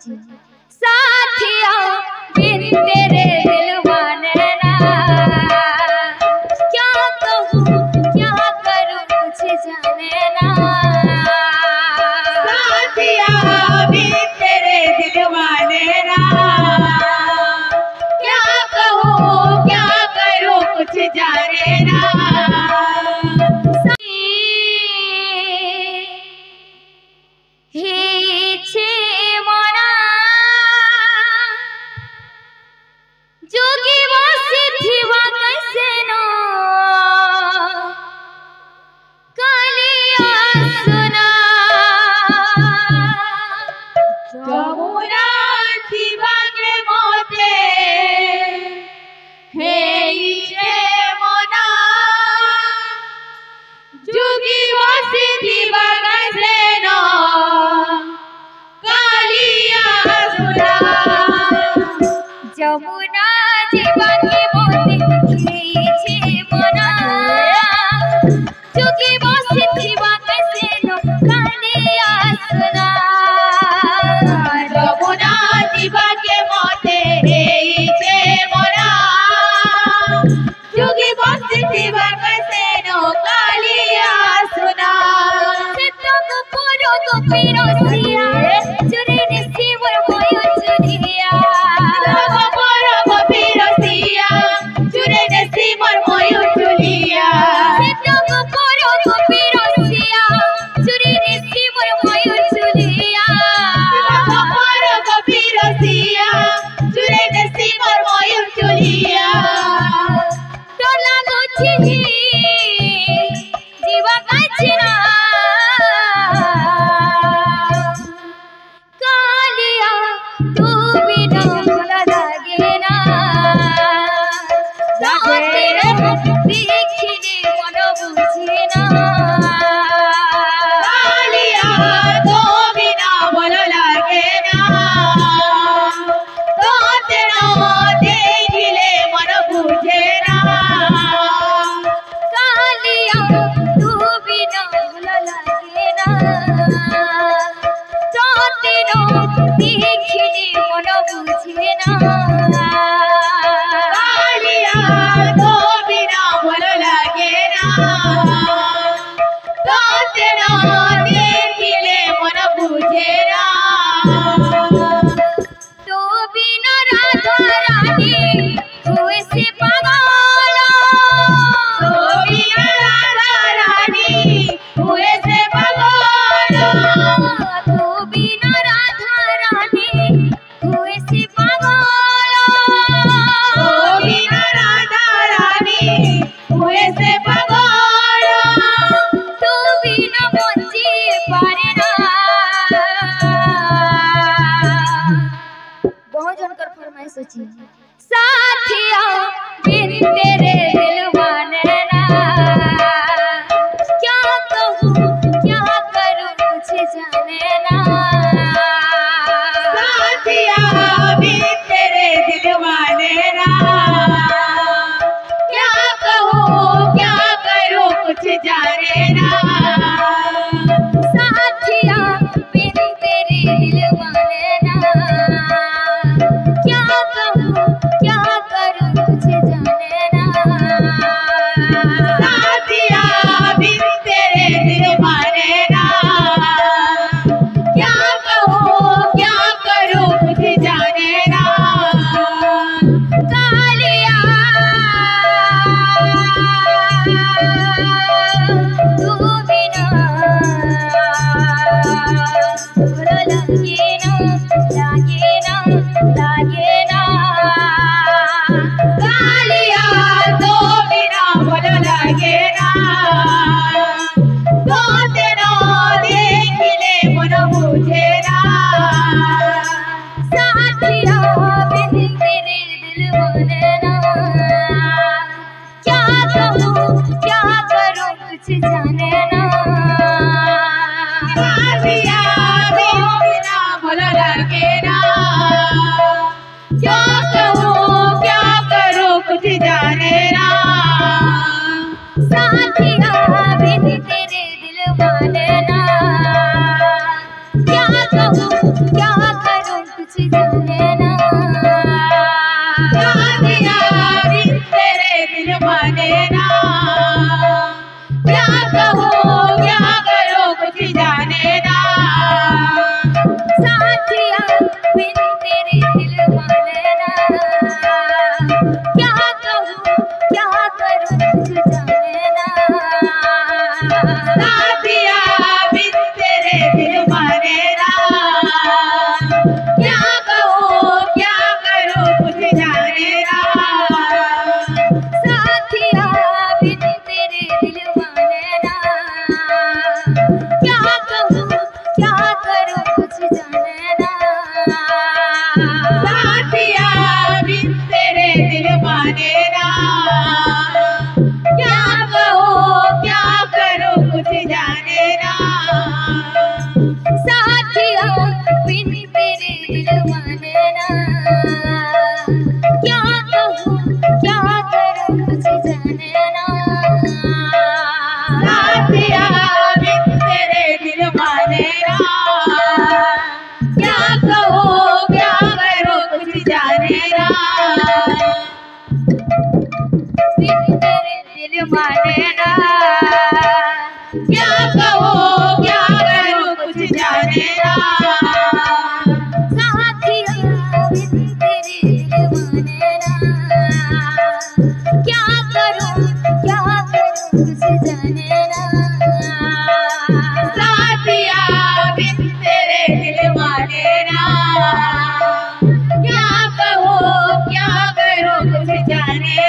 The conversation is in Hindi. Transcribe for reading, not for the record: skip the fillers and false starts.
सोची साथिया बिन तेरे दिल माने ना, क्या कहूँ क्या करूँ कुछ जाने ना। साथिया बिन तेरे दिल माने ना, क्या कहूँ क्या करूँ कुछ जाने ना। যমুনা জীবাকে মতে খেয়েছে মনা, যোগী বসে থিবাকে সেন কালিয়া সোনা। যমুনা জীবাকে মতে খেয়েছে মনা, যোগী বসে থিবাকে সেন কালিয়া সোনা। সেতক পুরো গোপীর সিয়া চুরি নিশি মোর ময়ূর চুরিয়া। सोची साथिया बिन तेरे दिल माने ना, क्या कहूँ क्या करूँ कुछ जाने ना। साथिया बिन तेरे दिल माने ना, क्या कहूँ क्या करूँ कुछ जाने ना। साथिया बिन तेरे दिल माने ना, क्या कहूँ क्या करूँ कुछ जाने ना। साथिया बिन तेरे दिल माने ना, क्या कहूँ क्या करूँ कुछ जाने ना। कालिया तू बिना भला लगे ना लागे ना लागे ना। कालिया तो बिना भला लागे ना, तो तेरा देख ले मन मुझे ना। साथिया बिन तेरे दिल माने ना, क्या कहूँ क्या करूँ कुछ जाने ना। साथिया बिना भला लागे ना, क्या कहूँ क्या करूँ कुछ जाने ना। साथिया बिन तेरे दिल माने ना, क्या कहूँ क्या करूँ माने ना, क्या कहूँ क्या करूँ कुछ जाने ना। साथिया बिन तेरे दिल माने ना, क्या कहो क्या करो कुछ जाने ना। बिन तेरे दिल माने ना, क्या कहो क्या करो कुछ जाने ना। साथिया बिन तेरे दिल माने ना, क्या करूँ कुछ जाने ना। साथिया बिन तेरे दिल माने ना, क्या कहो क्या करो कुछ जाने